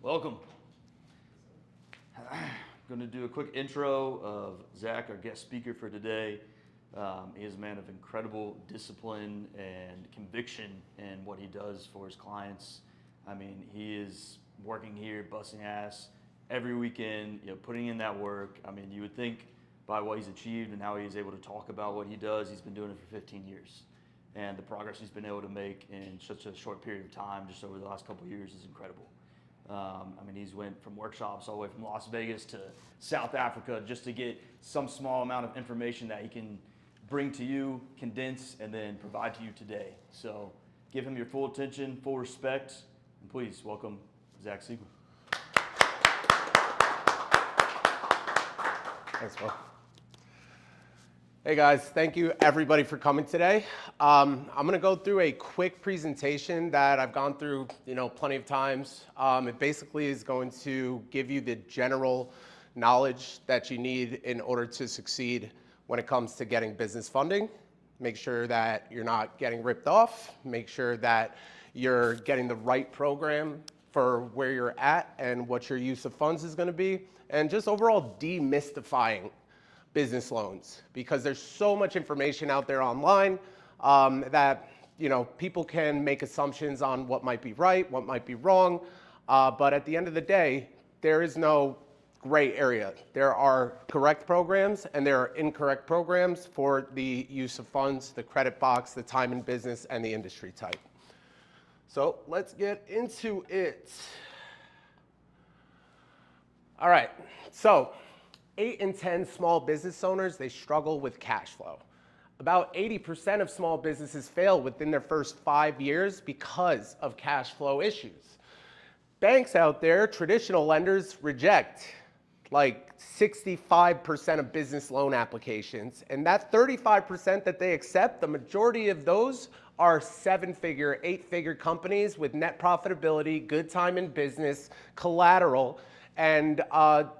Welcome. I'm going to do a quick intro of Zach, our guest speaker for today. He is a man of incredible discipline and conviction in what he does for his clients. I mean, he is working here, busting ass every weekend, putting in that work. I mean, you would think by what he's achieved and how he's able to talk about what he does, he's been doing it for 15 years. And the progress he's been able to make in such a short period of time, just over the last couple of years, is incredible. I mean, he's went from workshops all the way from Las Vegas to South Africa just to get some small amount of information that he can bring to you, condense, and then provide to you today. So give him your full attention, full respect, and please welcome Zach Siegel. Thanks, Will. Hey guys, thank you everybody for coming today. I'm gonna go through a quick presentation that I've gone through, plenty of times. It basically is going to give you the general knowledge that you need in order to succeed when it comes to getting business funding. Make sure that you're not getting ripped off. Make sure that you're getting the right program for where you're at and what your use of funds is gonna be. And just overall demystifying business loans, because there's so much information out there online that people can make assumptions on what might be right, what might be wrong, but at the end of the day, there is no gray area. There are correct programs and there are incorrect programs for the use of funds, the credit box, the time in business, and the industry type. So let's get into it. All right, so 8 in 10 small business owners, they struggle with cash flow. About 80% of small businesses fail within their first 5 years because of cash flow issues. Banks out there, traditional lenders, reject like 65% of business loan applications. And that 35% that they accept, the majority of those are 7-figure, 8-figure companies with net profitability, good time in business, collateral, and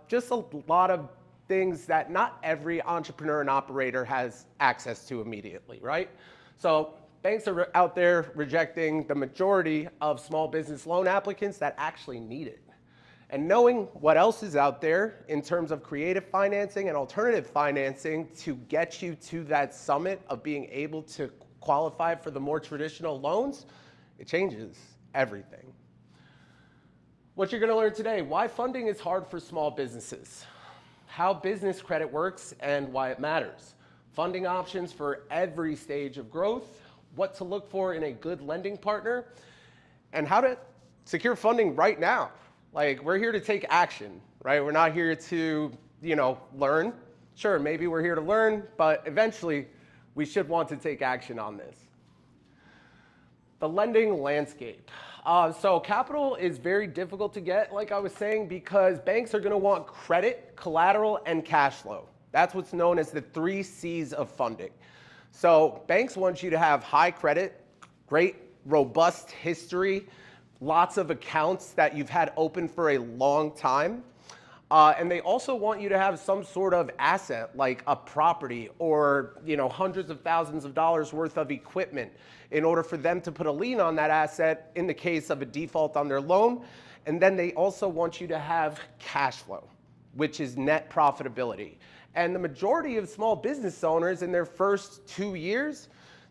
just a lot of things that not every entrepreneur and operator has access to immediately, right? So banks are out there rejecting the majority of small business loan applicants that actually need it. And knowing what else is out there in terms of creative financing and alternative financing to get you to that summit of being able to qualify for the more traditional loans, it changes everything. What you're gonna learn today: why funding is hard for small businesses, how business credit works and why it matters, funding options for every stage of growth, what to look for in a good lending partner, and how to secure funding right now. Like, we're here to take action, right? We're not here to, learn. Sure, maybe we're here to learn, but eventually we should want to take action on this. The lending landscape. So capital is very difficult to get, like I was saying, because banks are gonna want credit, collateral, and cash flow. That's what's known as the 3 C's of funding. So banks want you to have high credit, great, robust history, lots of accounts that you've had open for a long time. And they also want you to have some sort of asset, like a property or hundreds of thousands of dollars worth of equipment, in order for them to put a lien on that asset in the case of a default on their loan. And then they also want you to have cash flow, which is net profitability. And the majority of small business owners in their first 2 years,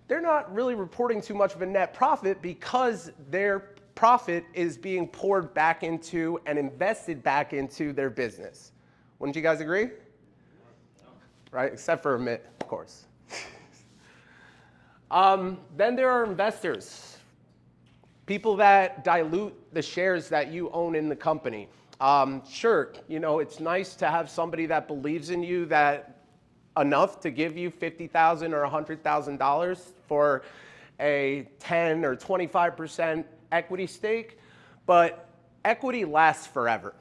they're not really reporting too much of a net profit because their profit is being poured back into and invested back into their business. Wouldn't you guys agree? Right, except for Amit, of course. Then there are investors, people that dilute the shares that you own in the company. Sure, it's nice to have somebody that believes in you that enough to give you $50,000 or $100,000 for a 10 or 25% equity stake, but equity lasts forever.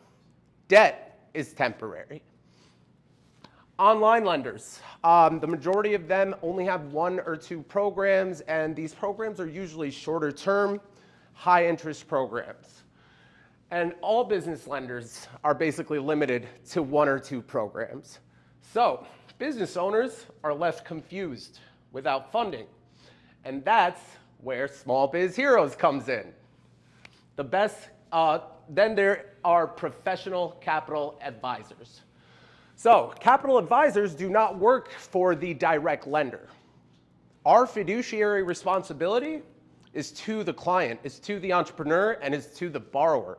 Debt is temporary. Online lenders, the majority of them only have 1 or 2 programs, and these programs are usually shorter term, high interest programs. And all business lenders are basically limited to 1 or 2 programs. So business owners are left confused without funding. And that's where Small Biz Heroes comes in. The best, then there are professional capital advisors. So capital advisors do not work for the direct lender. Our fiduciary responsibility is to the client, is to the entrepreneur, and is to the borrower.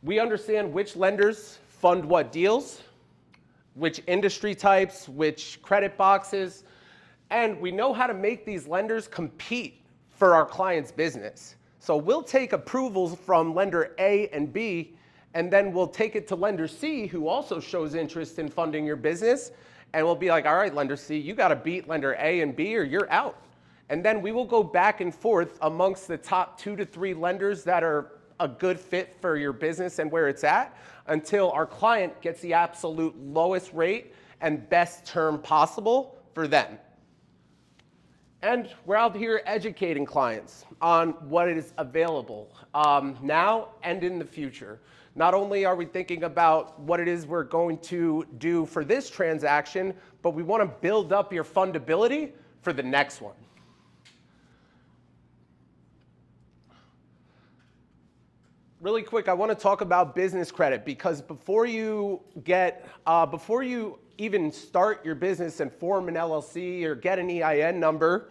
We understand which lenders fund what deals, which industry types, which credit boxes, and we know how to make these lenders compete for our client's business. So we'll take approvals from lender A and B, and then we'll take it to lender C, who also shows interest in funding your business, and we'll be like, all right, lender C, you gotta beat lender A and B or you're out. And then we will go back and forth amongst the top 2 to 3 lenders that are a good fit for your business and where it's at, until our client gets the absolute lowest rate and best term possible for them. And we're out here educating clients on what is available now and in the future. Not only are we thinking about what it is we're going to do for this transaction, but we want to build up your fundability for the next one. Really quick, I want to talk about business credit, because before you even start your business and form an LLC or get an EIN number,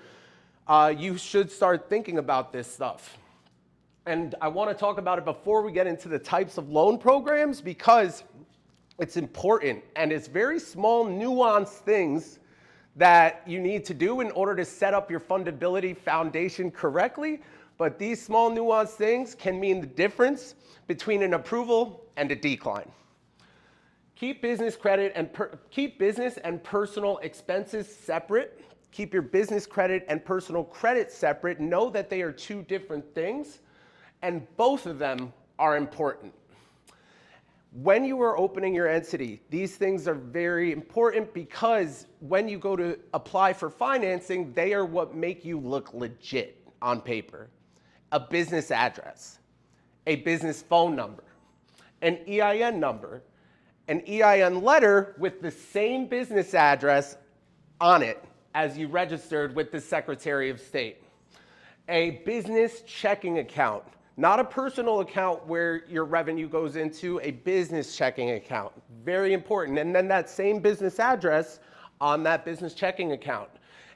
you should start thinking about this stuff. And I want to talk about it before we get into the types of loan programs, because it's important and it's very small, nuanced things that you need to do in order to set up your fundability foundation correctly. But these small, nuanced things can mean the difference between an approval and a decline. Keep business credit and keep business and personal expenses separate. Keep your business credit and personal credit separate. Know that they are 2 different things, and both of them are important. When you are opening your entity, these things are very important, because when you go to apply for financing, they are what make you look legit on paper. A business address, a business phone number, an EIN number, an EIN letter with the same business address on it as you registered with the Secretary of State, a business checking account, not a personal account where your revenue goes into, a business checking account. Very important. And then that same business address on that business checking account,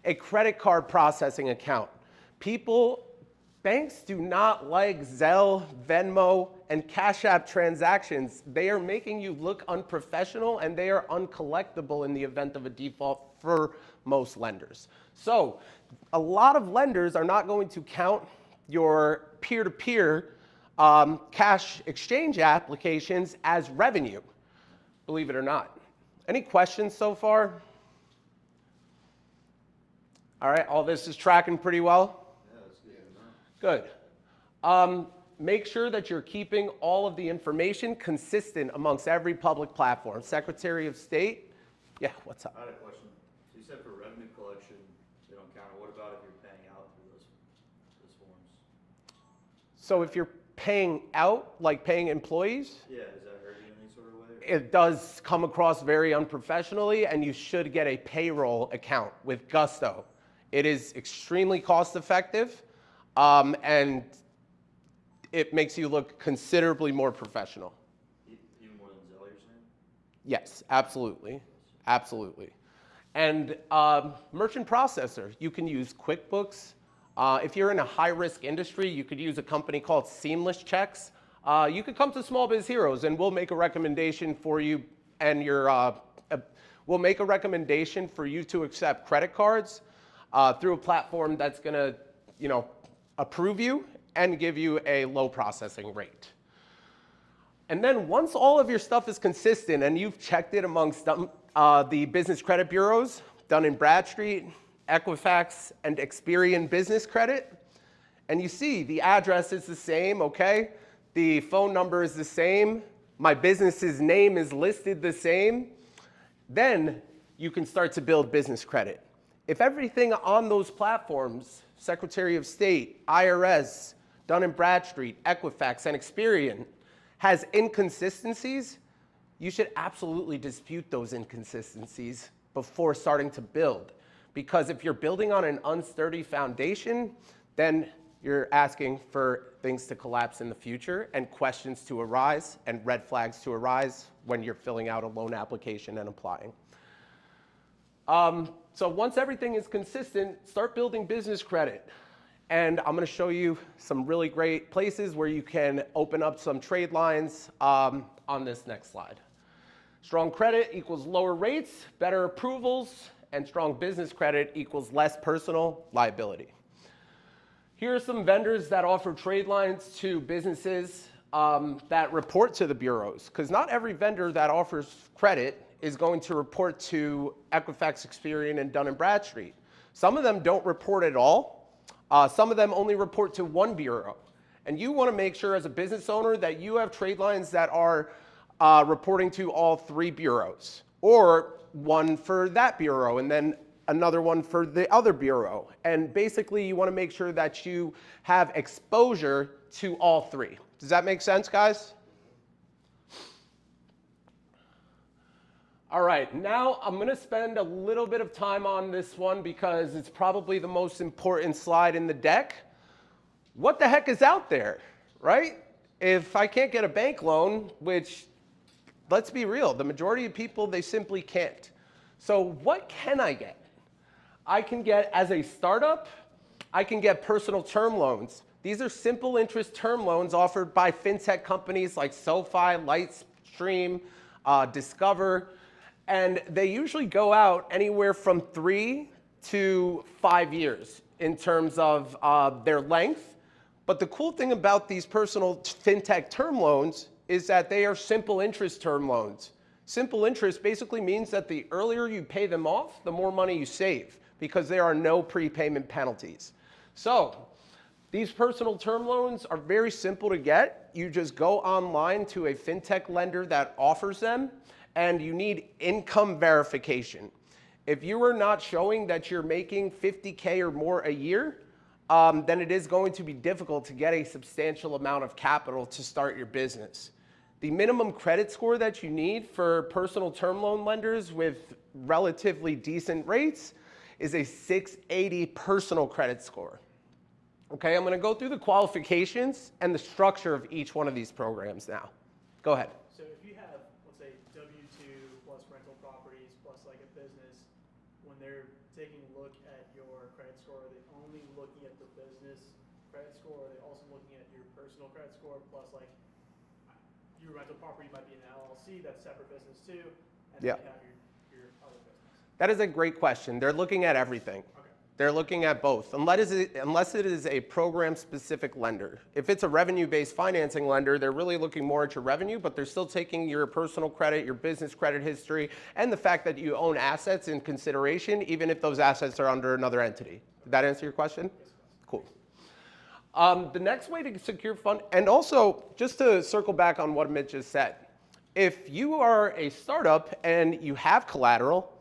a credit card processing account. Banks do not like Zelle, Venmo, and Cash App transactions. They are making you look unprofessional, and they are uncollectible in the event of a default for most lenders. So a lot of lenders are not going to count your peer-to-peer cash exchange applications as revenue, believe it or not. Any questions so far? All right, all this is tracking pretty well? Good. Make sure that you're keeping all of the information consistent amongst every public platform. Secretary of State, yeah, what's up? I had a question. So you said for revenue collection, they don't count. What about if you're paying out through those forms? So if you're paying out, like paying employees? Yeah, does that hurt you in any sort of way? It does come across very unprofessionally, and you should get a payroll account with Gusto. It is extremely cost effective. And it makes you look considerably more professional. Even more than Zelle, you're saying? Yes, absolutely. Absolutely. And merchant processor, you can use QuickBooks. If you're in a high-risk industry, you could use a company called Seamless Checks. You could come to Small Biz Heroes, and we'll make a recommendation for you, and we'll make a recommendation for you to accept credit cards through a platform that's going to, approve you and give you a low processing rate. And then once all of your stuff is consistent and you've checked it amongst the business credit bureaus, Dun & Bradstreet, Equifax, and Experian Business Credit, and you see the address is the same, okay? The phone number is the same, my business's name is listed the same, then you can start to build business credit. If everything on those platforms, Secretary of State, IRS, Dun & Bradstreet, Equifax, and Experian, has inconsistencies, you should absolutely dispute those inconsistencies before starting to build. because if you're building on an unsturdy foundation, then you're asking for things to collapse in the future and questions to arise and red flags to arise when you're filling out a loan application and applying. So once everything is consistent, start building business credit. And I'm going to show you some really great places where you can open up some trade lines on this next slide. Strong credit equals lower rates, better approvals, and strong business credit equals less personal liability. Here are some vendors that offer trade lines to businesses that report to the bureaus, because not every vendor that offers credit is going to report to Equifax, Experian, and Dun & Bradstreet. Some of them don't report at all. Some of them only report to one bureau. And you want to make sure as a business owner that you have trade lines that are reporting to all three bureaus, or one for that bureau and then another one for the other bureau. And basically you want to make sure that you have exposure to all three. Does that make sense, guys? All right, now I'm going to spend a little bit of time on this one because it's probably the most important slide in the deck. What the heck is out there, right? If I can't get a bank loan, which, let's be real, the majority of people, they simply can't. So what can I get? I can get, as a startup, I can get personal term loans. These are simple interest term loans offered by fintech companies like SoFi, Lightstream, Discover. And they usually go out anywhere from 3 to 5 years in terms of their length. But the cool thing about these personal fintech term loans is that they are simple interest term loans. Simple interest basically means that the earlier you pay them off, the more money you save, because there are no prepayment penalties. So these personal term loans are very simple to get. You just go online to a fintech lender that offers them, and you need income verification. If you are not showing that you're making $50K or more a year, then it is going to be difficult to get a substantial amount of capital to start your business. The minimum credit score that you need for personal term loan lenders with relatively decent rates is a 680 personal credit score. Okay, I'm going to go through the qualifications and the structure of each one of these programs now. Go ahead. So if you have, let's say, W-2 plus rental properties plus like a business, when they're taking a look at your credit score, are they only looking at the business credit score, or are they also looking at your personal credit score plus like your rental property might be an LLC, that's separate business too, and then you have your other business? That is a great question. They're looking at everything. Okay. They're looking at both, unless it is a program-specific lender. If it's a revenue-based financing lender, they're really looking more at your revenue, but they're still taking your personal credit, your business credit history, and the fact that you own assets in consideration, even if those assets are under another entity. Did that answer your question? Yes. Cool. The next way to secure fund, and also just to circle back on what Mitch just said, if you are a startup and you have collateral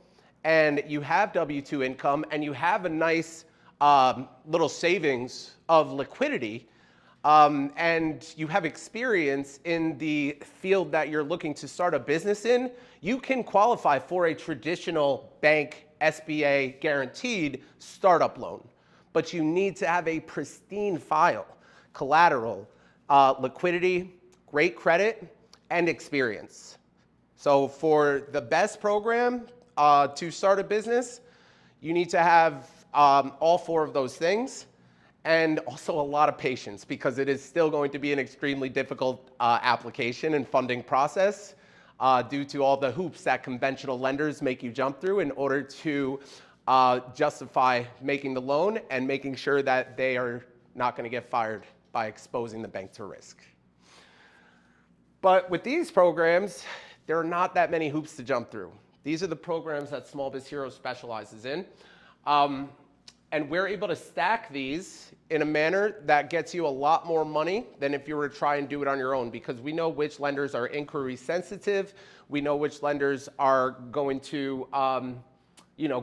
and you have W-2 income and you have a nice little savings of liquidity and you have experience in the field that you're looking to start a business in, you can qualify for a traditional bank SBA guaranteed startup loan. But you need to have a pristine file, collateral, liquidity, great credit, and experience. So for the best program to start a business, you need to have all 4 of those things, and also a lot of patience, because it is still going to be an extremely difficult application and funding process due to all the hoops that conventional lenders make you jump through in order to justify making the loan and making sure that they are not going to get fired by exposing the bank to risk. But with these programs, there are not that many hoops to jump through. These are the programs that Small Biz Hero specializes in. And we're able to stack these in a manner that gets you a lot more money than if you were to try and do it on your own, because we know which lenders are inquiry sensitive. We know which lenders are going to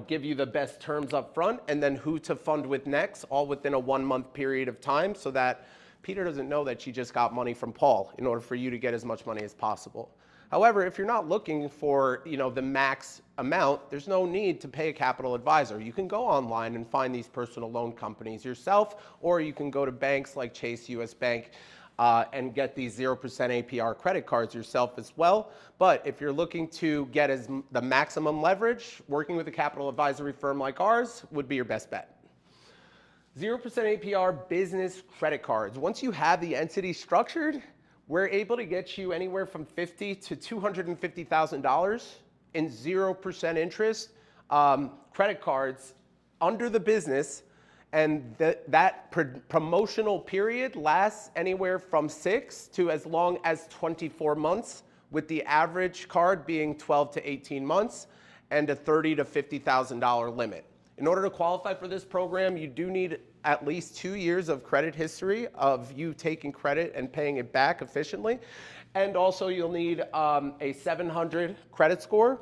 give you the best terms up front, and then who to fund with next, all within a 1-month period of time, so that Peter doesn't know that you just got money from Paul in order for you to get as much money as possible. However, if you're not looking for, the max amount, there's no need to pay a capital advisor. You can go online and find these personal loan companies yourself, or you can go to banks like Chase, US Bank, and get these 0% APR credit cards yourself as well. But if you're looking to get the maximum leverage, working with a capital advisory firm like ours would be your best bet. 0% APR business credit cards. Once you have the entity structured, we're able to get you anywhere from $50,000 to $250,000 in 0% interest credit cards under the business, and that promotional period lasts anywhere from 6 to as long as 24 months, with the average card being 12 to 18 months and a $30,000 to $50,000 limit. In order to qualify for this program, you do need at least 2 years of credit history of you taking credit and paying it back efficiently. And also you'll need a 700 credit score,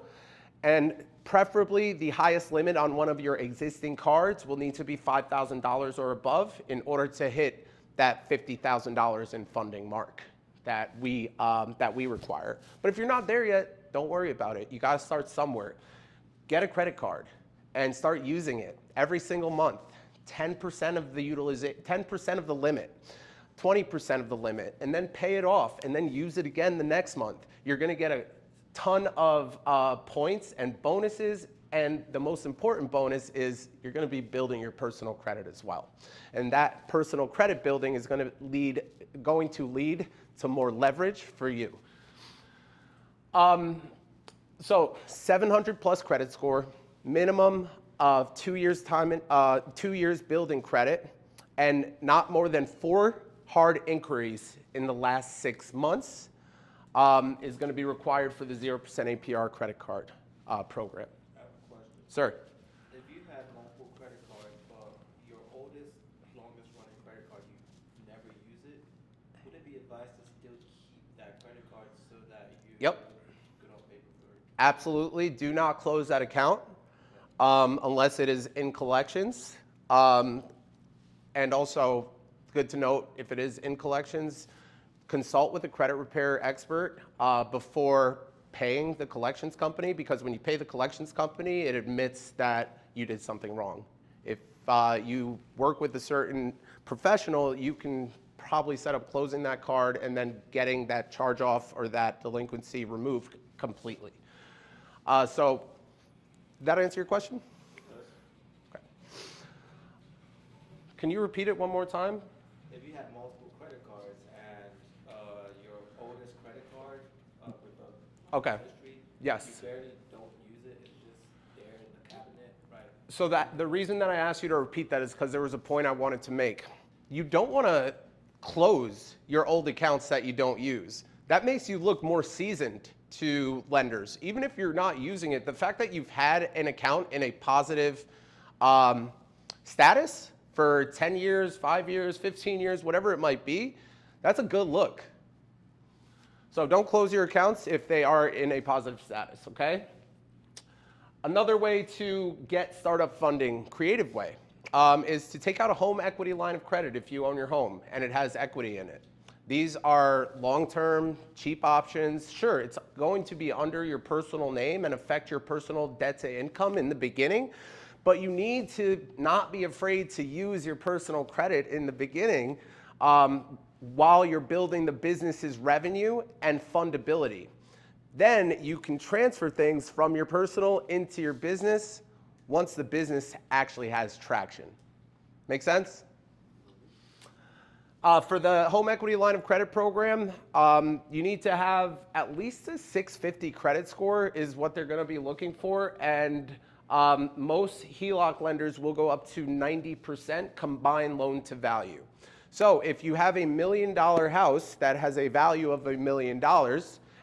and preferably the highest limit on one of your existing cards will need to be $5,000 or above in order to hit that $50,000 in funding mark that we require. But if you're not there yet, don't worry about it. You gotta start somewhere. Get a credit card and start using it every single month. 10% of the 10% of the limit, 20% of the limit, and then pay it off, and then use it again the next month. You're gonna get a ton of points and bonuses, and the most important bonus is you're gonna be building your personal credit as well. And that personal credit building is going to lead to more leverage for you. So 700 plus credit score, minimum of 2 years time, 2 years building credit, and not more than 4 hard inquiries in the last 6 months is going to be required for the 0% APR credit card program. I have a question. Sir. If you had multiple credit cards, but your oldest, longest running credit card, you never use it, would it be advised to still keep that credit card so that you Yep. good on paper for it? Absolutely. Do not close that account unless it is in collections. And also, good to note, if it is in collections, consult with a credit repair expert before paying the collections company, because when you pay the collections company, it admits that you did something wrong. If you work with a certain professional, you can probably set up closing that card and then getting that charge off or that delinquency removed completely. So, did that answer your question? Yes. Okay. Can you repeat it one more time? If you had multiple credit cards and your oldest credit card with the Okay. history, Yes. you barely don't use it, it's just there in the cabinet, right? So that the reason that I asked you to repeat that is because there was a point I wanted to make. You don't want to close your old accounts that you don't use. That makes you look more seasoned to lenders. Even if you're not using it, the fact that you've had an account in a positive status for 10 years, 5 years, 15 years, whatever it might be, that's a good look. So don't close your accounts if they are in a positive status, okay? Another way to get startup funding, creative way, is to take out a home equity line of credit if you own your home and it has equity in it. These are long-term, cheap options. Sure, it's going to be under your personal name and affect your personal debt to income in the beginning, but you need to not be afraid to use your personal credit in the beginning while you're building the business's revenue and fundability. Then you can transfer things from your personal into your business once the business actually has traction. Make sense? For the home equity line of credit program, you need to have at least a 650 credit score is what they're going to be looking for, and most HELOC lenders will go up to 90% combined loan to value. So if you have $1 million house that has a value of $1 million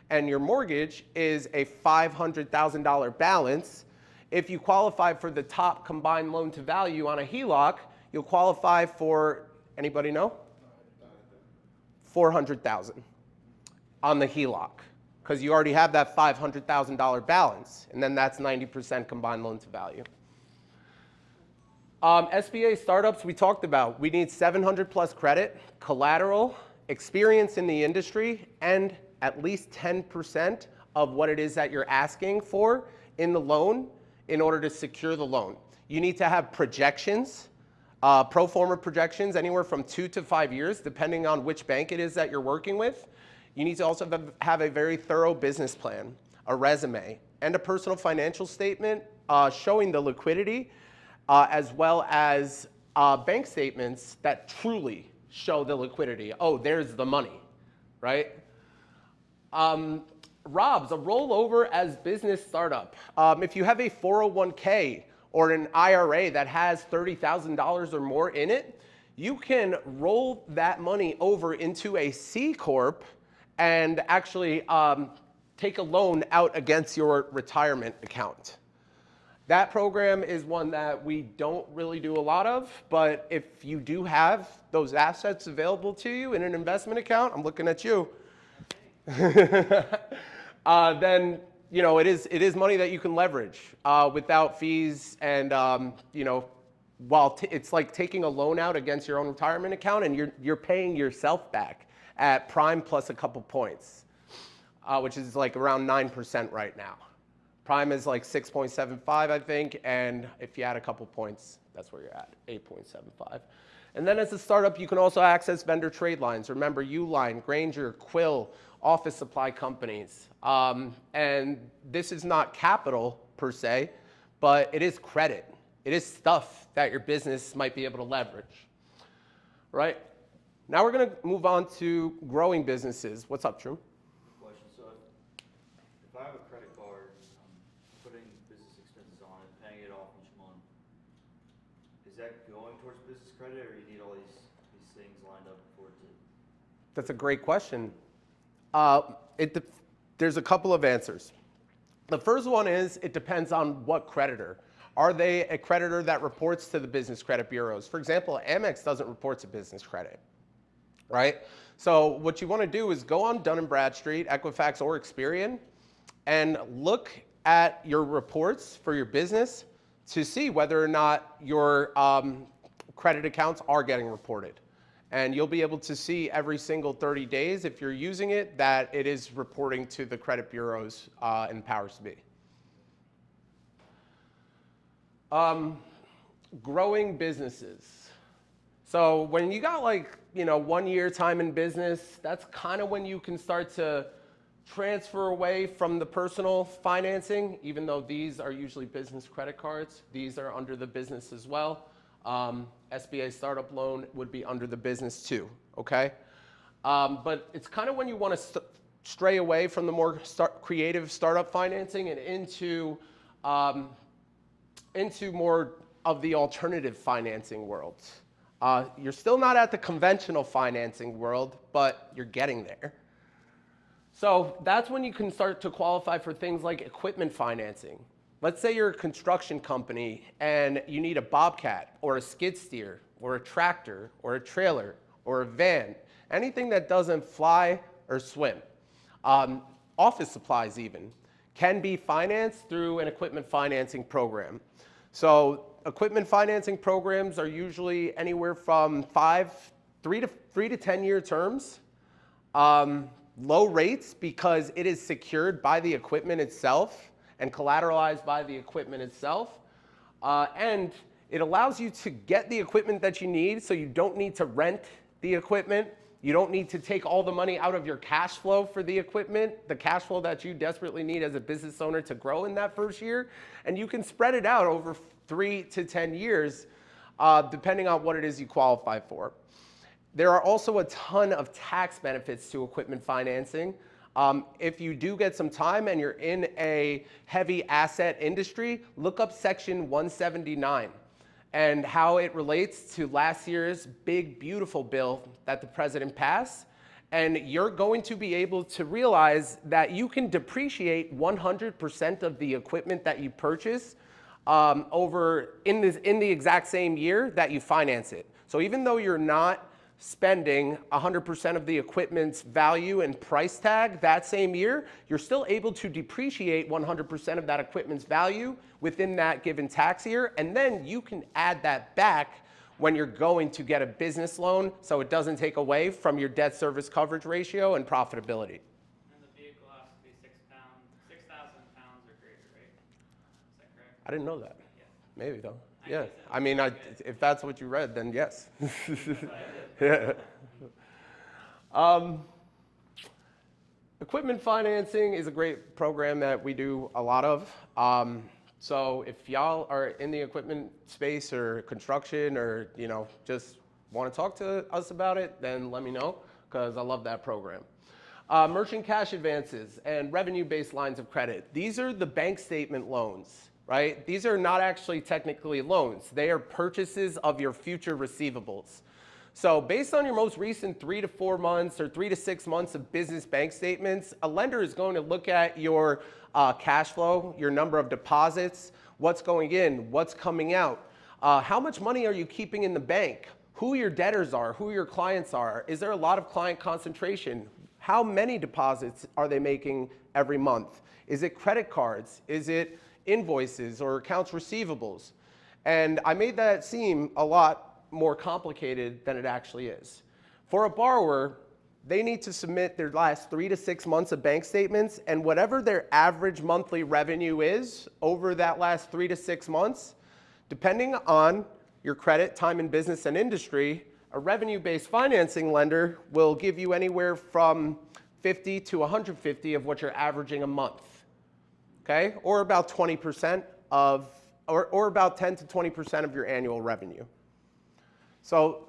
and your mortgage is a $500,000 balance, if you qualify for the top combined loan to value on a HELOC, you'll qualify for, anybody know? $400,000 on the HELOC, because you already have that $500,000 balance, and then that's 90% combined loan to value. SBA startups we talked about. We need 700 plus credit, collateral, experience in the industry, and at least 10% of what it is that you're asking for in the loan in order to secure the loan. You need to have projections, pro forma projections, anywhere from 2 to 5 years, depending on which bank it is that you're working with. You need to also have a very thorough business plan, a resume, and a personal financial statement showing the liquidity, as well as bank statements that truly show the liquidity. Oh, there's the money, right? Rob's, a rollover as business startup. If you have a 401k or an IRA that has $30,000 or more in it, you can roll that money over into a C Corp and actually take a loan out against your retirement account. That program is one that we don't really do a lot of, but if you do have those assets available to you in an investment account, I'm looking at you, then it is money that you can leverage without fees, and while it's like taking a loan out against your own retirement account, and you're paying yourself back at prime plus a couple points, which is like around 9% right now. Prime is like 6.75, I think, and if you add a couple points, that's where you're at, 8.75. And then as a startup, you can also access vendor trade lines. Remember, Uline, Grainger, Quill, office supply companies. And this is not capital per se, but it is credit. It is stuff that your business might be able to leverage, right? Now we're gonna move on to growing businesses. What's up, True? Question. So if I have a credit card, I'm putting business expenses on it, paying it off each month, is that going towards business credit, or you need all these things lined up for it to? That's a great question. There's a couple of answers. The first one is it depends on what creditor. Are they a creditor that reports to the business credit bureaus? For example, Amex doesn't report to business credit, right? So what you want to do is go on Dun & Bradstreet, Equifax, or Experian, and look at your reports for your business to see whether or not your credit accounts are getting reported. And you'll be able to see every single 30 days, if you're using it, that it is reporting to the credit bureaus and powers to be. Growing businesses. So when you got 1 year time in business, that's kind of when you can start to transfer away from the personal financing, even though these are usually business credit cards. These are under the business as well. SBA startup loan would be under the business too, okay? But it's kind of when you want to stray away from the more creative startup financing and into more of the alternative financing world. You're still not at the conventional financing world, but you're getting there. So that's when you can start to qualify for things like equipment financing. Let's say you're a construction company and you need a bobcat or a skid steer or a tractor or a trailer or a van, anything that doesn't fly or swim. Office supplies even can be financed through an equipment financing program. So equipment financing programs are usually anywhere from 3 to 10 year terms. Low rates because it is secured by the equipment itself and collateralized by the equipment itself. And it allows you to get the equipment that you need, so you don't need to rent the equipment. You don't need to take all the money out of your cash flow for the equipment, the cash flow that you desperately need as a business owner to grow in that first year. And you can spread it out over 3 to 10 years, depending on what it is you qualify for. There are also a ton of tax benefits to equipment financing. If you do get some time and you're in a heavy asset industry, look up Section 179 and how it relates to last year's big, beautiful bill that the president passed. And you're going to be able to realize that you can depreciate 100% of the equipment that you purchase over in the exact same year that you finance it. So even though you're not spending 100% of the equipment's value and price tag that same year, you're still able to depreciate 100% of that equipment's value within that given tax year, and then you can add that back when you're going to get a business loan, so it doesn't take away from your debt service coverage ratio and profitability. And the vehicle has to be 6 pounds I didn't know that. Yeah. Maybe though. I Yeah. guess so. I mean, if that's what you read, then yes. Yeah. Equipment financing is a great program that we do a lot of. So if y'all are in the equipment space or construction or just want to talk to us about it, then let me know because I love that program. Merchant cash advances and revenue-based lines of credit. These are the bank statement loans, right? These are not actually technically loans. They are purchases of your future receivables. So based on your most recent 3 to 4 months or 3 to 6 months of business bank statements, a lender is going to look at your cash flow, your number of deposits, what's going in, what's coming out, how much money are you keeping in the bank, who your debtors are, who your clients are, is there a lot of client concentration, how many deposits are they making every month, is it credit cards, is it invoices or accounts receivables? And I made that seem a lot more complicated than it actually is. For a borrower, they need to submit their last 3 to 6 months of bank statements, and whatever their average monthly revenue is over that last 3 to 6 months, depending on your credit, time in business, and industry, a revenue-based financing lender will give you anywhere from 50 to 150 of what you're averaging a month, okay? Or about 20% of, or about 10 to 20% of your annual revenue. So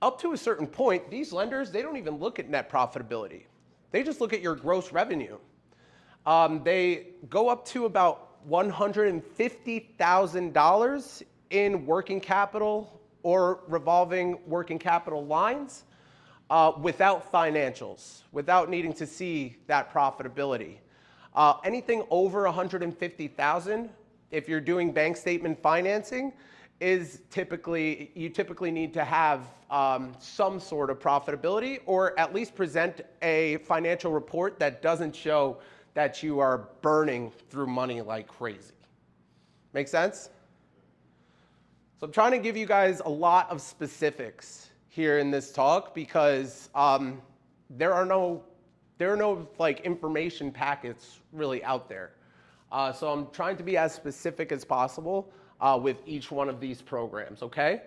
up to a certain point, these lenders, they don't even look at net profitability. They just look at your gross revenue. They go up to about $150,000 in working capital or revolving working capital lines without financials, without needing to see that profitability. Anything over $150,000, if you're doing bank statement financing, is you typically need to have some sort of profitability or at least present a financial report that doesn't show that you are burning through money like crazy. Make sense? So I'm trying to give you guys a lot of specifics here in this talk because there are no like information packets really out there. So I'm trying to be as specific as possible with each one of these programs, okay?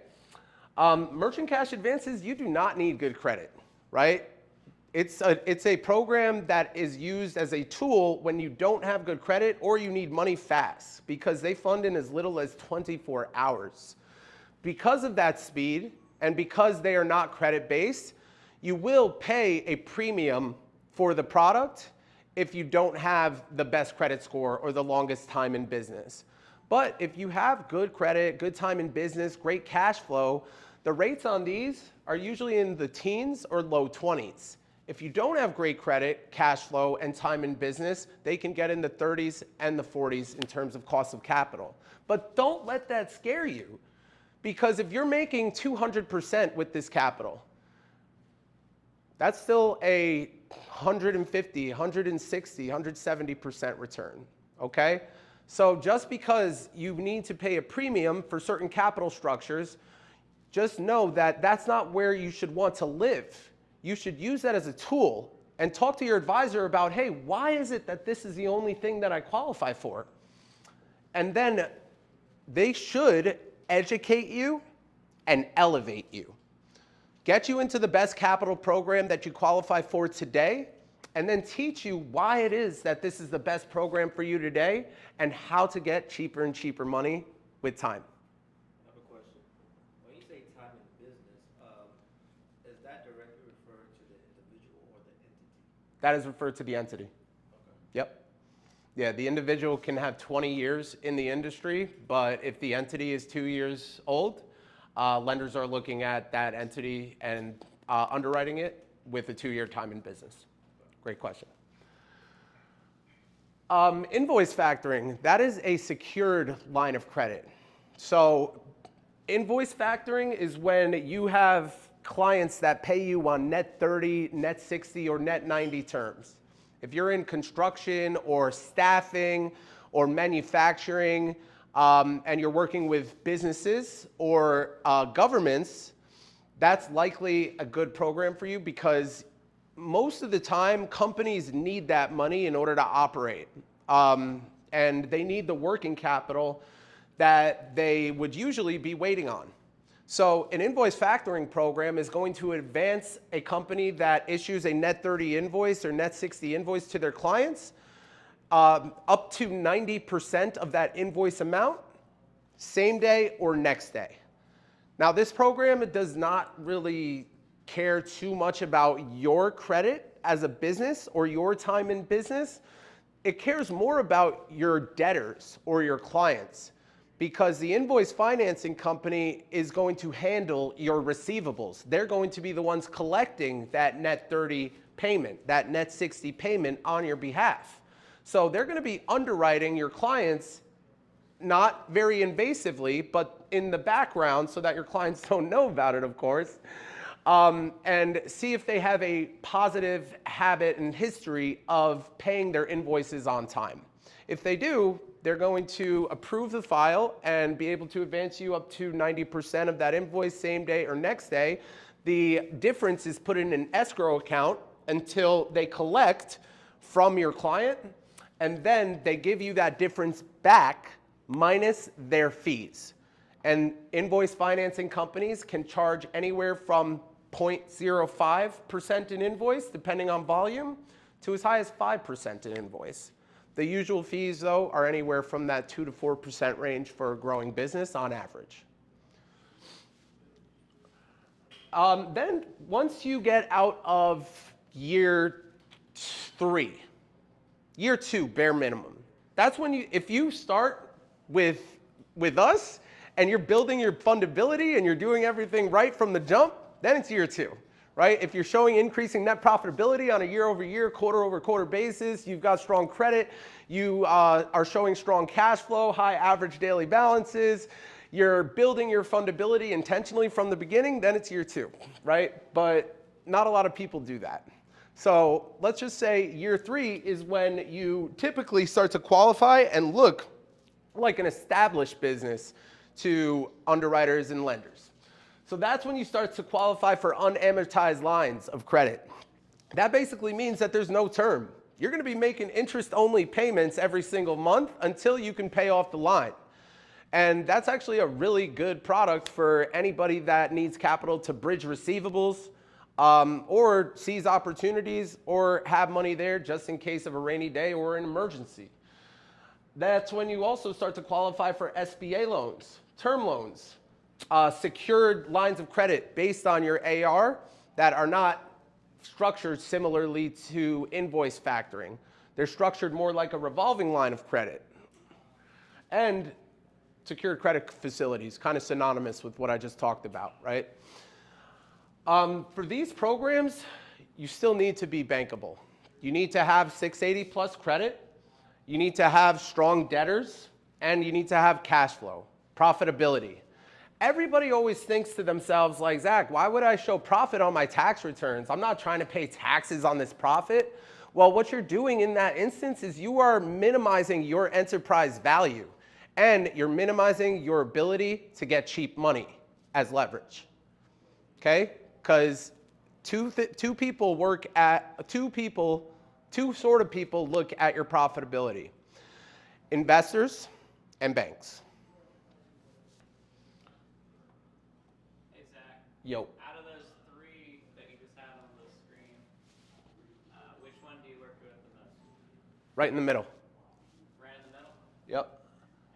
Merchant cash advances, you do not need good credit, right? It's a program that is used as a tool when you don't have good credit or you need money fast because they fund in as little as 24 hours. Because of that speed and because they are not credit-based, you will pay a premium for the product if you don't have the best credit score or the longest time in business. But if you have good credit, good time in business, great cash flow, the rates on these are usually in the teens or low 20s. If you don't have great credit, cash flow, and time in business, they can get in the 30s and the 40s in terms of cost of capital. But don't let that scare you, because if you're making 200% with this capital, that's still a 150, 160, 170% return, okay? So just because you need to pay a premium for certain capital structures, just know that that's not where you should want to live. You should use that as a tool and talk to your advisor about, hey, why is it that this is the only thing that I qualify for? And then they should educate you and elevate you. Get you into the best capital program that you qualify for today, and then teach you why it is that this is the best program for you today and how to get cheaper and cheaper money with time. I have a question. When you say time in business, is that directly referred to the individual or the entity? That is referred to the entity. Okay. Yep. Yeah, the individual can have 20 years in the industry, but if the entity is 2 years old, lenders are looking at that entity and underwriting it with a 2-year time in business. Great question. Invoice factoring, that is a secured line of credit. So invoice factoring is when you have clients that pay you on net 30, net 60, or net 90 terms. If you're in construction or staffing or manufacturing and you're working with businesses or governments, that's likely a good program for you because most of the time, companies need that money in order to operate. And they need the working capital that they would usually be waiting on. So an invoice factoring program is going to advance a company that issues a net 30 invoice or net 60 invoice to their clients up to 90% of that invoice amount, same day or next day. Now this program, it does not really care too much about your credit as a business or your time in business. It cares more about your debtors or your clients, because the invoice financing company is going to handle your receivables. They're going to be the ones collecting that net 30 payment, that net 60 payment on your behalf. So they're going to be underwriting your clients, not very invasively, but in the background so that your clients don't know about it, of course, and see if they have a positive habit and history of paying their invoices on time. If they do, they're going to approve the file and be able to advance you up to 90% of that invoice same day or next day. The difference is put in an escrow account until they collect from your client, and then they give you that difference back minus their fees. And invoice financing companies can charge anywhere from 0.05% in invoice, depending on volume, to as high as 5% in invoice. The usual fees, though, are anywhere from that 2 to 4% range for a growing business on average. Then once you get out of year 3, year 2, bare minimum, that's when if you start with us and you're building your fundability and you're doing everything right from the jump, then it's year 2. Right? If you're showing increasing net profitability on a year-over-year, quarter-over-quarter basis, you've got strong credit, you are showing strong cash flow, high average daily balances, you're building your fundability intentionally from the beginning, then it's year 2, right? But not a lot of people do that. So let's just say year 3 is when you typically start to qualify and look like an established business to underwriters and lenders. So that's when you start to qualify for unamortized lines of credit. That basically means that there's no term. You're going to be making interest-only payments every single month until you can pay off the line. And that's actually a really good product for anybody that needs capital to bridge receivables, or seize opportunities, or have money there just in case of a rainy day or an emergency. That's when you also start to qualify for SBA loans, term loans, secured lines of credit based on your AR that are not structured similarly to invoice factoring. They're structured more like a revolving line of credit. And secured credit facilities, kind of synonymous with what I just talked about, right? For these programs, you still need to be bankable. You need to have 680 plus credit. You need to have strong debtors, and you need to have cash flow, profitability. Everybody always thinks to themselves like, Zach, why would I show profit on my tax returns? I'm not trying to pay taxes on this profit. Well, what you're doing in that instance is you are minimizing your enterprise value, and you're minimizing your ability to get cheap money as leverage. Okay? Because two sort of people look at your profitability: investors and banks. Hey Zach. Yo. Out of those 3 that you just had on the screen, which one do you work with the most? Right in the middle. Right in the middle? Yep.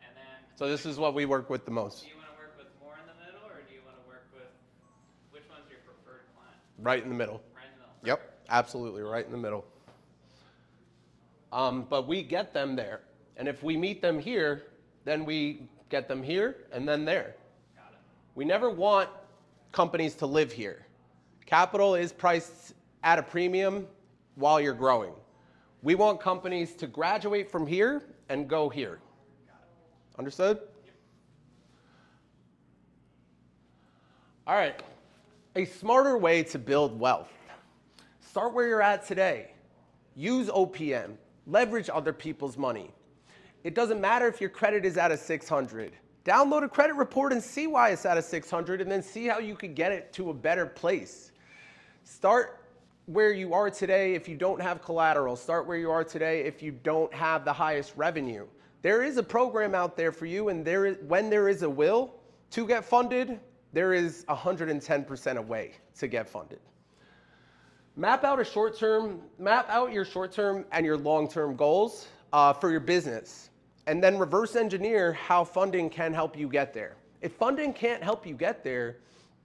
And then, So this is what we work with the most. do you want to work with more in the middle, or do you want to work with, which one's your preferred client? Right in the middle. Right in the middle. Yep, absolutely, right in the middle. But we get them there. And if we meet them here, then we get them here and then there. Got it. We never want companies to live here. Capital is priced at a premium while you're growing. We want companies to graduate from here and go here. Understood? Yep. All right, a smarter way to build wealth. Start where you're at today. Use OPM. Leverage other people's money. It doesn't matter if your credit is at a 600. Download a credit report and see why it's at a 600, and then see how you could get it to a better place. Start where you are today if you don't have collateral. Start where you are today if you don't have the highest revenue. there is a program out there for you, and when there is a will to get funded, there is 110% a way to get funded. Map out your short-term and your long-term goals for your business, and then reverse engineer how funding can help you get there. If funding can't help you get there,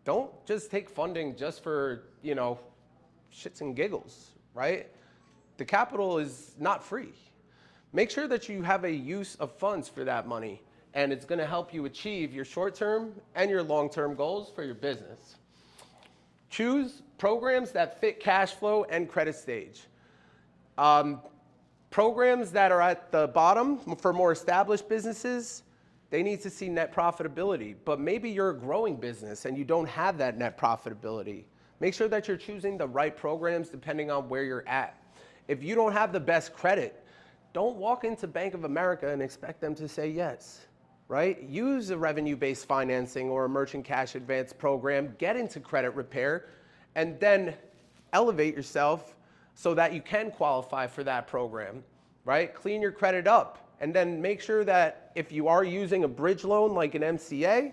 don't just take funding just for, shits and giggles, right? The capital is not free. Make sure that you have a use of funds for that money, and it's going to help you achieve your short-term and your long-term goals for your business. Choose programs that fit cash flow and credit stage. Programs that are at the bottom for more established businesses, they need to see net profitability, but maybe you're a growing business and you don't have that net profitability. Make sure that you're choosing the right programs depending on where you're at. If you don't have the best credit, don't walk into Bank of America and expect them to say yes, right? Use a revenue-based financing or a merchant cash advance program, get into credit repair, and then elevate yourself so that you can qualify for that program, right? Clean your credit up, and then make sure that if you are using a bridge loan like an MCA,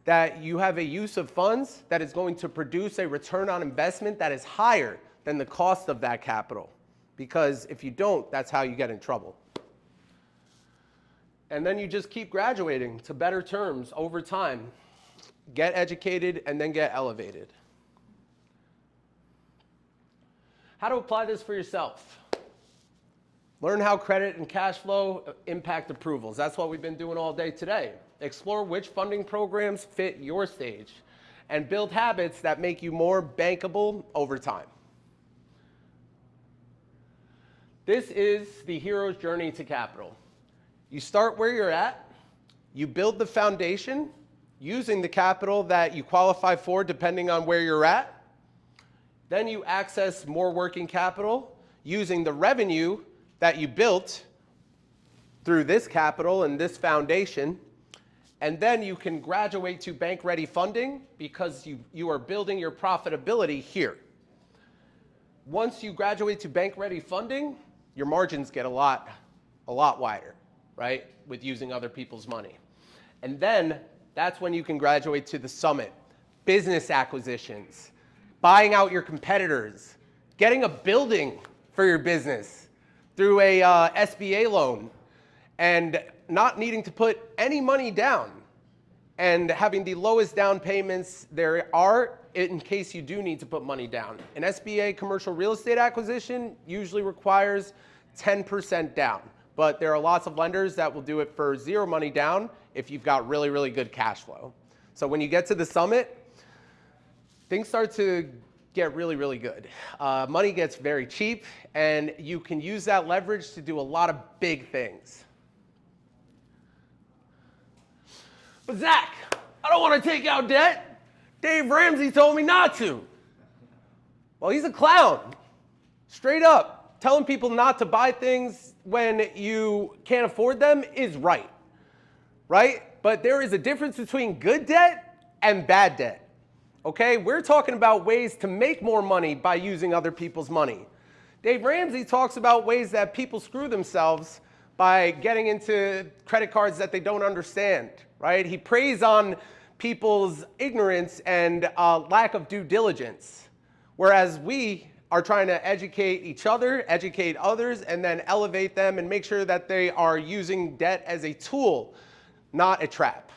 that you have a use of funds that is going to produce a return on investment that is higher than the cost of that capital. Because if you don't, that's how you get in trouble. And then you just keep graduating to better terms over time. Get educated and then get elevated. How to apply this for yourself. Learn how credit and cash flow impact approvals. That's what we've been doing all day today. Explore which funding programs fit your stage and build habits that make you more bankable over time. This is the hero's journey to capital. You start where you're at, you build the foundation using the capital that you qualify for depending on where you're at. Then you access more working capital using the revenue that you built through this capital and this foundation. And then you can graduate to bank-ready funding because you are building your profitability here. Once you graduate to bank-ready funding, your margins get a lot wider, right, with using other people's money. And then that's when you can graduate to the summit. Business acquisitions, buying out your competitors, getting a building for your business through a SBA loan, and not needing to put any money down, and having the lowest down payments there are in case you do need to put money down. An SBA commercial real estate acquisition usually requires 10% down, but there are lots of lenders that will do it for zero money down if you've got really, really good cash flow. So when you get to the summit, things start to get really, really good. Money gets very cheap, and you can use that leverage to do a lot of big things. But Zach, I don't want to take out debt. Dave Ramsey told me not to. Well, he's a clown. Straight up, telling people not to buy things when you can't afford them is right? But there is a difference between good debt and bad debt. Okay, we're talking about ways to make more money by using other people's money. Dave Ramsey talks about ways that people screw themselves by getting into credit cards that they don't understand, right? He preys on people's ignorance and lack of due diligence, whereas we are trying to educate each other, educate others, and then elevate them and make sure that they are using debt as a tool, not a trap.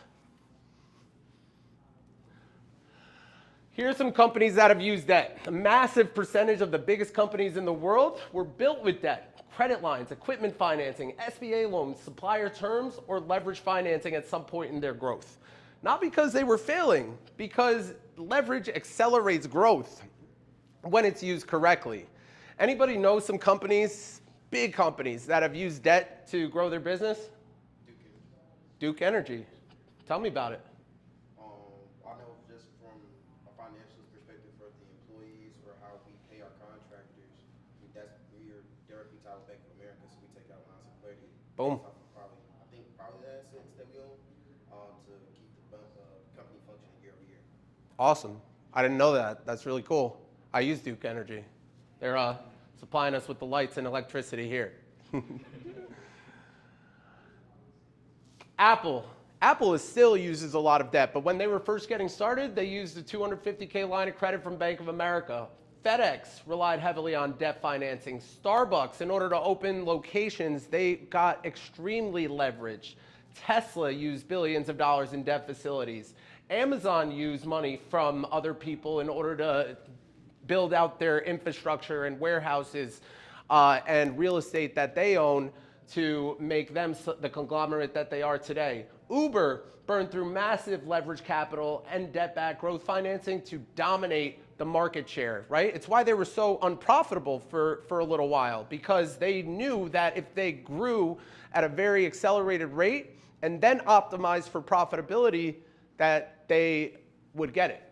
Here are some companies that have used debt. A massive percentage of the biggest companies in the world were built with debt. Credit lines, equipment financing, SBA loans, supplier terms, or leverage financing at some point in their growth. Not because they were failing, because leverage accelerates growth when it's used correctly. Anybody know some companies, big companies, that have used debt to grow their business? Duke Energy. Tell me about it. I know just from a financial perspective for the employees or how we pay our contractors, we are directly tied with Bank of America, so we take out lines of credit. Boom. Probably the assets that we own to keep the company functioning year over year. Awesome. I didn't know that. That's really cool. I use Duke Energy. They're supplying us with the lights and electricity here. Apple. Apple still uses a lot of debt, but when they were first getting started, they used a $250K line of credit from Bank of America. FedEx relied heavily on debt financing. Starbucks, in order to open locations, they got extremely leveraged. Tesla used billions of dollars in debt facilities. Amazon used money from other people in order to build out their infrastructure and warehouses and real estate that they own to make them the conglomerate that they are today. Uber burned through massive leverage capital and debt-backed growth financing to dominate the market share, right? It's why they were so unprofitable for a little while, because they knew that if they grew at a very accelerated rate and then optimized for profitability, that they would get it.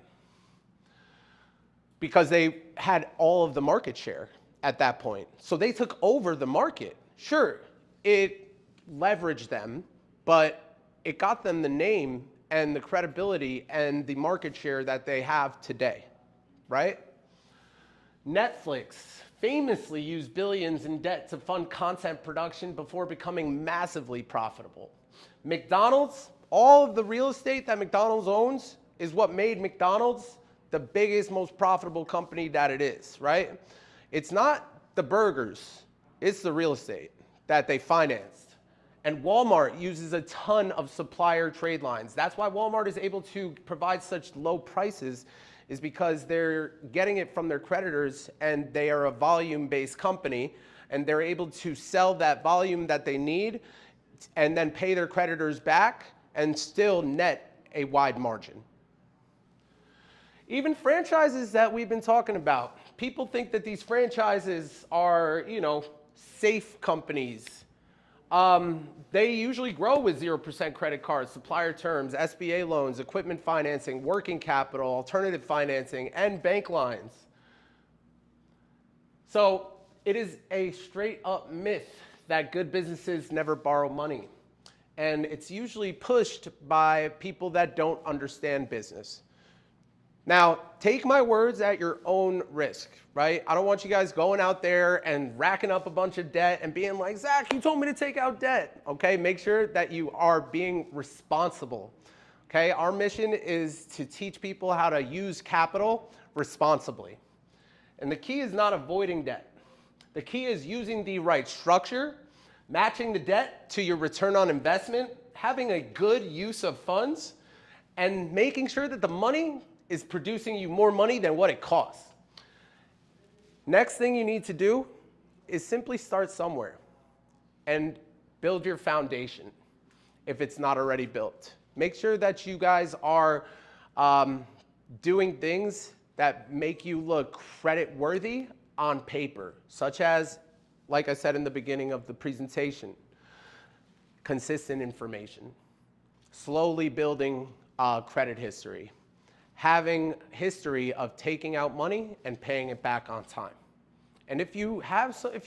Because they had all of the market share at that point. So they took over the market. Sure, it leveraged them, but it got them the name and the credibility and the market share that they have today, right? Netflix famously used billions in debt to fund content production before becoming massively profitable. McDonald's, all of the real estate that McDonald's owns is what made McDonald's the biggest, most profitable company that it is, right? It's not the burgers, it's the real estate that they financed. And Walmart uses a ton of supplier trade lines. That's why Walmart is able to provide such low prices, is because they're getting it from their creditors and they are a volume-based company and they're able to sell that volume that they need and then pay their creditors back and still net a wide margin. Even franchises that we've been talking about. People think that these franchises are, safe companies. They usually grow with 0% credit cards, supplier terms, SBA loans, equipment financing, working capital, alternative financing, and bank lines. So it is a straight up myth that good businesses never borrow money. And it's usually pushed by people that don't understand business. Now, take my words at your own risk, right? I don't want you guys going out there and racking up a bunch of debt and being like, Zach, you told me to take out debt, okay? Make sure that you are being responsible, okay? Our mission is to teach people how to use capital responsibly. And the key is not avoiding debt. The key is using the right structure, matching the debt to your return on investment, having a good use of funds, and making sure that the money is producing you more money than what it costs. Next thing you need to do is simply start somewhere and build your foundation if it's not already built. Make sure that you guys are doing things that make you look credit worthy on paper, such as, like I said in the beginning of the presentation, consistent information, slowly building credit history, having history of taking out money and paying it back on time. And if you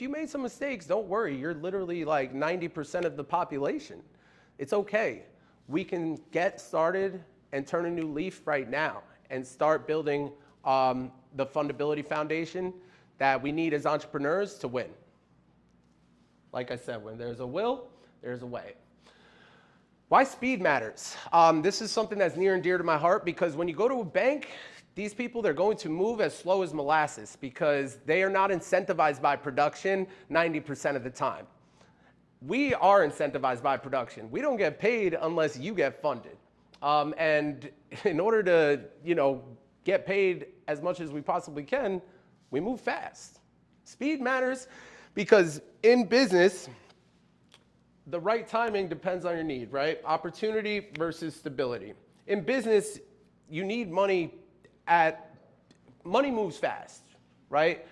made some mistakes, don't worry. You're literally like 90% of the population. It's okay. We can get started and turn a new leaf right now and start building the fundability foundation that we need as entrepreneurs to win. Like I said, when there's a will, there's a way. Why speed matters. This is something that's near and dear to my heart, because when you go to a bank, these people, they're going to move as slow as molasses because they are not incentivized by production 90% of the time. We are incentivized by production. We don't get paid unless you get funded. And in order to, get paid as much as we possibly can, we move fast. Speed matters because in business, the right timing depends on your need, right? Opportunity versus stability. In business, you need money money moves fast, right?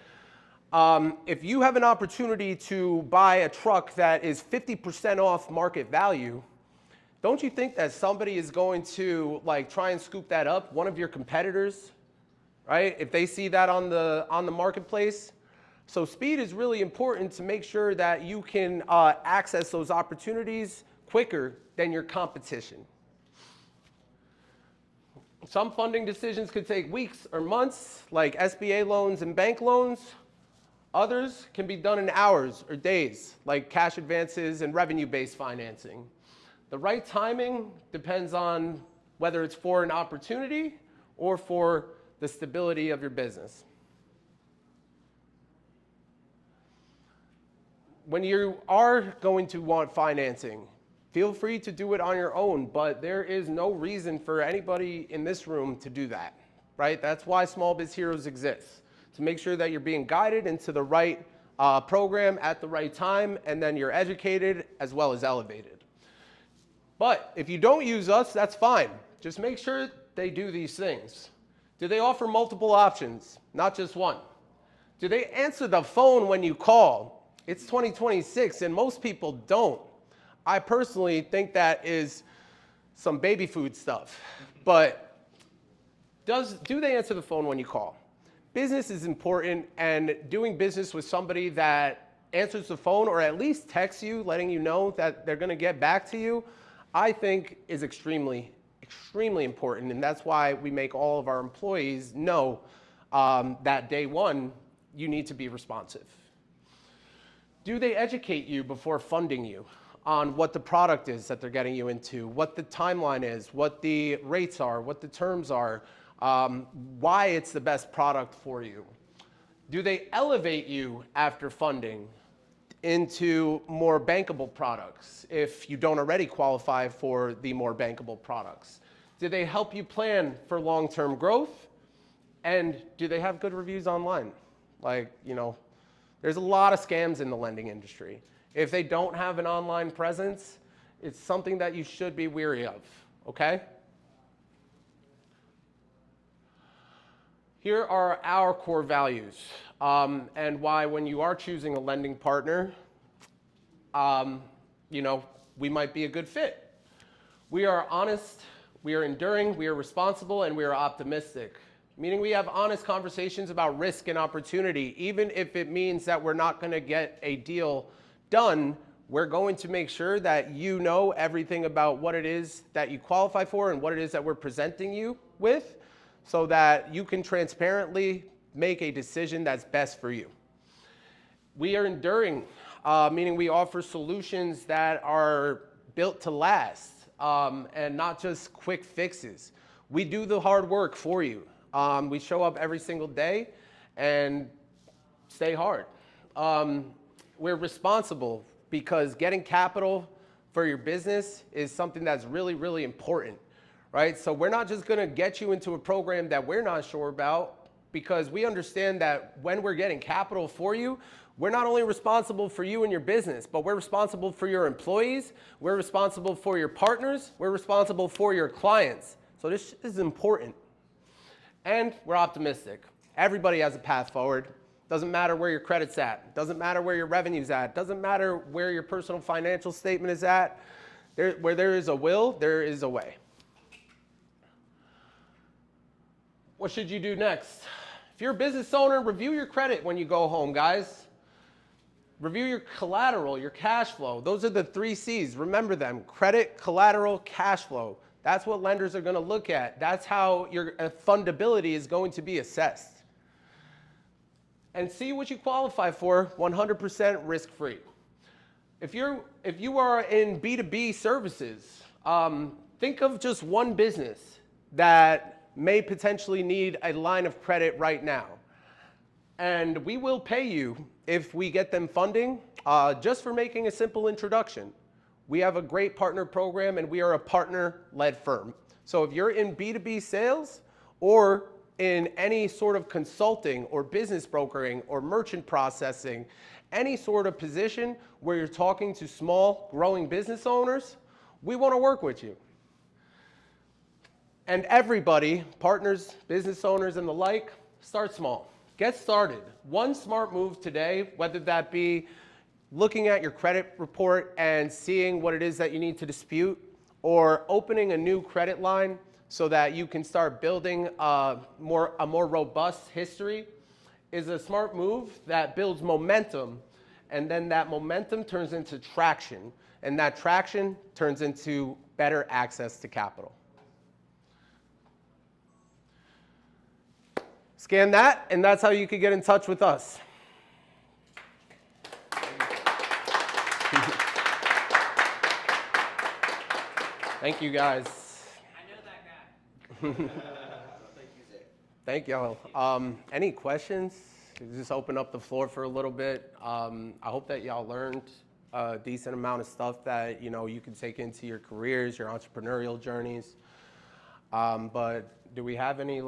If you have an opportunity to buy a truck that is 50% off market value, don't you think that somebody is going to try and scoop that up, one of your competitors, right? If they see that on the marketplace. So speed is really important to make sure that you can access those opportunities quicker than your competition. Some funding decisions could take weeks or months, like SBA loans and bank loans. Others can be done in hours or days, like cash advances and revenue-based financing. The right timing depends on whether it's for an opportunity or for the stability of your business. When you are going to want financing, feel free to do it on your own, but there is no reason for anybody in this room to do that, right? That's why Small Biz Heroes exists, to make sure that you're being guided into the right program at the right time, and then you're educated as well as elevated. But if you don't use us, that's fine. Just make sure they do these things. Do they offer multiple options, not just one? Do they answer the phone when you call? It's 2026 and most people don't. I personally think that is some baby food stuff. But do they answer the phone when you call? Business is important, and doing business with somebody that answers the phone or at least texts you, letting you know that they're going to get back to you, I think is extremely, extremely important. And that's why we make all of our employees know that day one, you need to be responsive. Do they educate you before funding you on what the product is that they're getting you into, what the timeline is, what the rates are, what the terms are, why it's the best product for you? Do they elevate you after funding into more bankable products if you don't already qualify for the more bankable products? Do they help you plan for long-term growth? And do they have good reviews online? Like, you know, there's a lot of scams in the lending industry. If they don't have an online presence, it's something that you should be wary of, okay? Here are our core values and why when you are choosing a lending partner, you know, we might be a good fit. We are honest, we are enduring, we are responsible, and we are optimistic. Meaning we have honest conversations about risk and opportunity. Even if it means that we're not going to get a deal done, we're going to make sure that you know everything about what it is that you qualify for and what it is that we're presenting you with, so that you can transparently make a decision that's best for you. We are enduring, meaning we offer solutions that are built to last and not just quick fixes. We do the hard work for you. We show up every single day and stay hard. We're responsible because getting capital for your business is something that's really, really important, right? So we're not just going to get you into a program that we're not sure about, because we understand that when we're getting capital for you, we're not only responsible for you and your business, but we're responsible for your employees, we're responsible for your partners, we're responsible for your clients. So this is important. And we're optimistic. Everybody has a path forward. Doesn't matter where your credit's at. Doesn't matter where your revenue's at. Doesn't matter where your personal financial statement is at. Where there is a will, there is a way. What should you do next? If you're a business owner, review your credit when you go home, guys. Review your collateral, your cash flow. Those are the 3 C's. Remember them: credit, collateral, cash flow. That's what lenders are going to look at. That's how your fundability is going to be assessed. And see what you qualify for 100% risk-free. If you are in B2B services, think of just one business that may potentially need a line of credit right now. And we will pay you if we get them funding just for making a simple introduction. We have a great partner program, and we are a partner-led firm. So if you're in B2B sales or in any sort of consulting or business brokering or merchant processing, any sort of position where you're talking to small, growing business owners, we want to work with you. And everybody, partners, business owners, and the like, start small. Get started. One smart move today, whether that be looking at your credit report and seeing what it is that you need to dispute, or opening a new credit line so that you can start building a more robust history, is a smart move that builds momentum, and then that momentum turns into traction, and that traction turns into better access to capital. Scan that, and that's how you can get in touch with us. Thank you guys. I know that guy. Thank you, Zach. Thank y'all. Any questions? Just open up the floor for a little bit. I hope that y'all learned a decent amount of stuff that you can take into your careers, your entrepreneurial journeys. But do we have any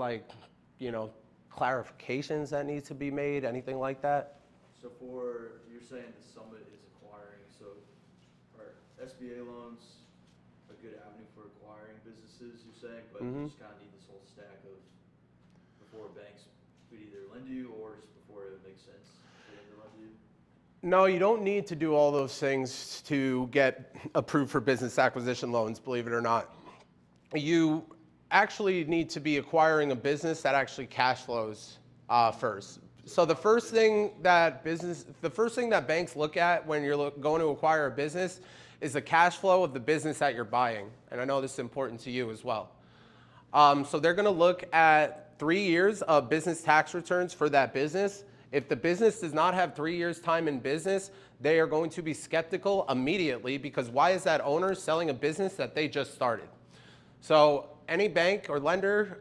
clarifications that need to be made? Anything like that? So you're saying the summit is acquiring, so are SBA loans a good avenue for acquiring businesses, you're saying, but you just kind of need this whole stack of before banks would either lend to you or just before it would make sense for them to lend to you? No, you don't need to do all those things to get approved for business acquisition loans, believe it or not. You actually need to be acquiring a business that actually cash flows first. So the first thing that banks look at when you're going to acquire a business is the cash flow of the business that you're buying. And I know this is important to you as well. So they're going to look at 3 years of business tax returns for that business. If the business does not have 3 years' time in business, they are going to be skeptical immediately, because why is that owner selling a business that they just started? So any bank or lender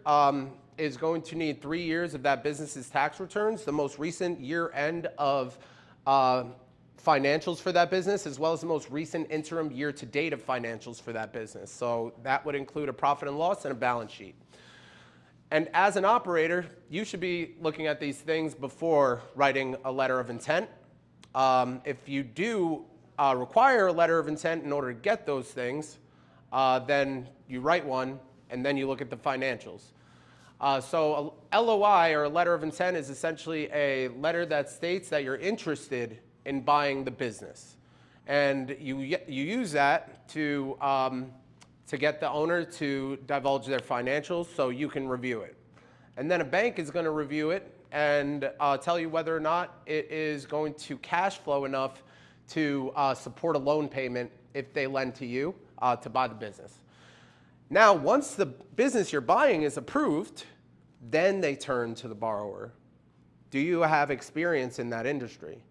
is going to need 3 years of that business's tax returns, the most recent year end of financials for that business, as well as the most recent interim year to date of financials for that business. So that would include a profit and loss and a balance sheet. And as an operator, you should be looking at these things before writing a letter of intent. If you do require a letter of intent in order to get those things, then you write one and then you look at the financials. So a LOI, or a letter of intent, is essentially a letter that states that you're interested in buying the business. And you use that to get the owner to divulge their financials so you can review it. And then a bank is going to review it and tell you whether or not it is going to cash flow enough to support a loan payment if they lend to you to buy the business. Now, once the business you're buying is approved, then they turn to the borrower. Do you have experience in that industry?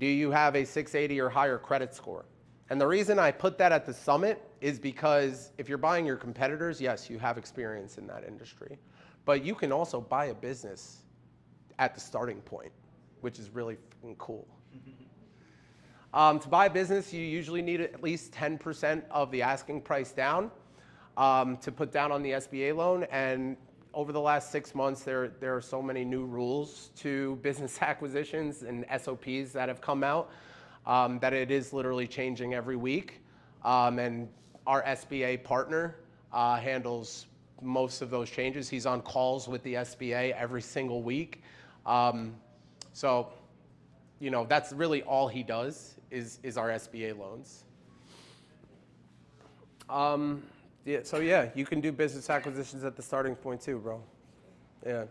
Do you have a 680 or higher credit score? And the reason I put that at the summit is because if you're buying your competitors, yes, you have experience in that industry. But you can also buy a business at the starting point, which is really freaking cool. To buy a business, you usually need at least 10% of the asking price down to put down on the SBA loan. And over the last 6 months, there are so many new rules to business acquisitions and SOPs that have come out that it is literally changing every week. And our SBA partner handles most of those changes. He's on calls with the SBA every single week. So, that's really all he does is our SBA loans. Yeah, you can do business acquisitions at the starting point too, bro. Yeah.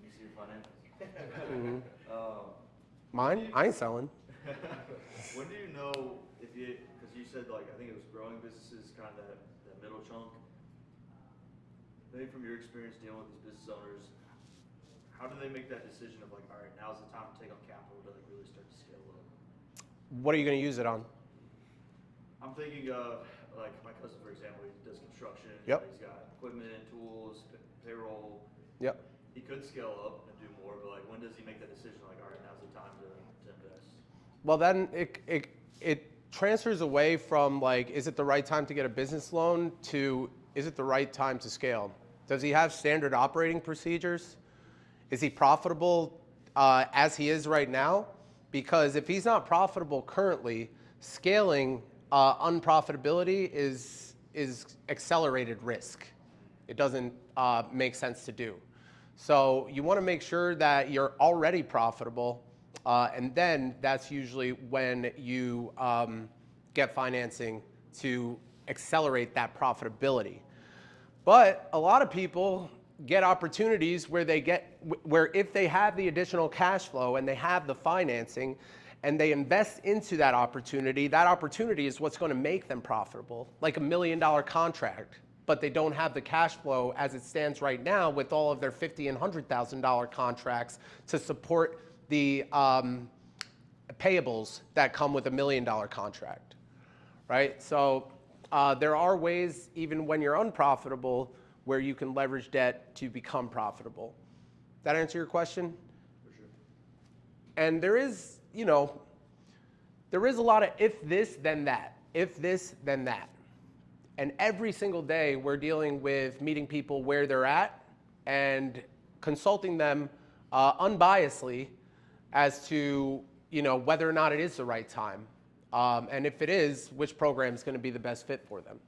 You see your financials? Mine? I ain't selling. When do you know because you said, I think it was growing businesses, kind of that middle chunk. Maybe from your experience dealing with these business owners, how do they make that decision of all right, now's the time to take on capital to really start to scale up? What are you going to use it on? I'm thinking of, my cousin, for example, he does construction. Yep. He's got equipment, tools, payroll. Yep. He could scale up and do more, but when does he make that decision? All right, now's the time to invest. Well, then it transfers away from is it the right time to get a business loan to is it the right time to scale? Does he have standard operating procedures? Is he profitable as he is right now? Because if he's not profitable currently, scaling unprofitability is accelerated risk. It doesn't make sense to do. So you want to make sure that you're already profitable, and then that's usually when you get financing to accelerate that profitability. But a lot of people get opportunities where if they have the additional cash flow and they have the financing and they invest into that opportunity is what's going to make them profitable, like $1 million contract, but they don't have the cash flow as it stands right now with all of their $50,000 and $100,000 contracts to support the payables that come with $1 million contract. right? So there are ways, even when you're unprofitable, where you can leverage debt to become profitable. That answer your question? For sure. And there is, there is a lot of if this, then that. If this, then that. And every single day we're dealing with meeting people where they're at and consulting them unbiasedly as to, whether or not it is the right time. And if it is, which program is going to be the best fit for them.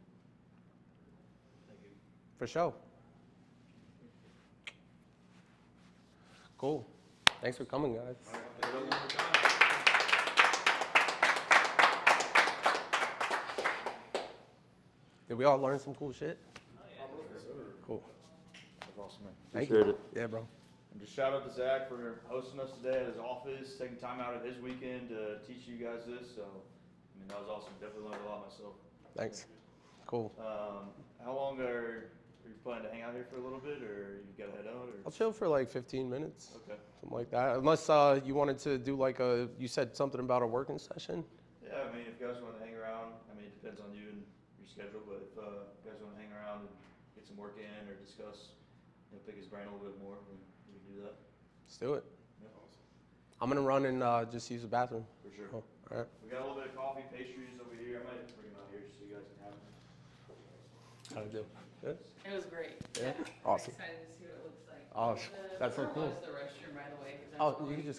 Thank you. For sure. Cool. Thanks for coming, guys. Did we all learn some cool shit? Cool. That's awesome, man. Thank Appreciate you. it. Yeah, bro. And just shout out to Zach for hosting us today at his office, taking time out of his weekend to teach you guys this. So, that was awesome. Definitely learned a lot myself. Thanks. Cool. How long are you planning to hang out here for a little bit, or you got to head out? Or? I'll chill for like 15 minutes. Okay. Something like that. Unless you wanted to do you said something about a working session? Yeah, if you guys want to hang around, it depends on you and your schedule, but if you guys want to hang around and get some work in or discuss, pick his brain a little bit more, we can do that. Let's do it. Yeah. Awesome. I'm going to run and just use the bathroom. For sure. Oh, all right. We got a little bit of coffee, pastries over here. I might bring them out here so you guys can have them. How'd it do? Good? It was great. Yeah? I'm Awesome. excited to see what it looks like. Oh, that's so cool. Where was the restroom, by the way? 'Cause Oh, I'm you can just